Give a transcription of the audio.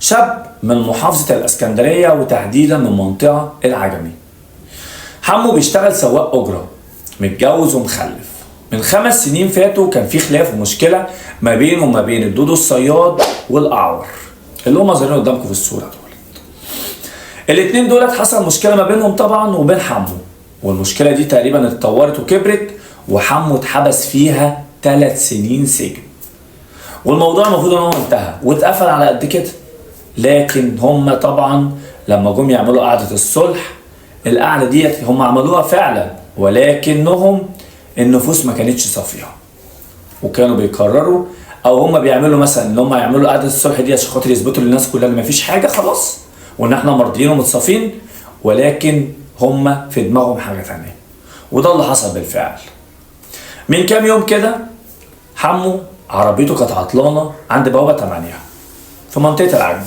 شاب من محافظة الاسكندرية وتحديدا من منطقة العجمي. حمو بيشتغل سواق أجرة، متجوز ومخلف. من 5 سنين فاتوا كان في خلاف ومشكلة ما بينه وما بين الدودو الصياد والأعور اللي هم ظاهرين قدامكم في الصورة دول. الاتنين دولت حصل مشكلة ما بينهم طبعا وبين حمو، والمشكلة دي تقريبا اتطورت وكبرت وحمو اتحبس فيها 3 سنين سجن. والموضوع المفروض ان هو انتهى واتقفل على قد كده، لكن هم طبعا لما جم يعملوا قعدة الصلح، القعدة ديت هم عملوها فعلا ولكنهم النفوس ما كانتش صافية، وكانوا بيقرروا او هم بيعملوا مثلا ان هم يعملوا قعدة الصلح دي عشان خاطر يثبتوا للناس كلها ان مفيش حاجة خلاص وان احنا مرضيين ومتصافين، ولكن هم في دماغهم حاجة تانية. وده اللي حصل بالفعل. من كام يوم كده حمو عربيته كانت عطلانة عند بوابة 8 في منطقة العجمي.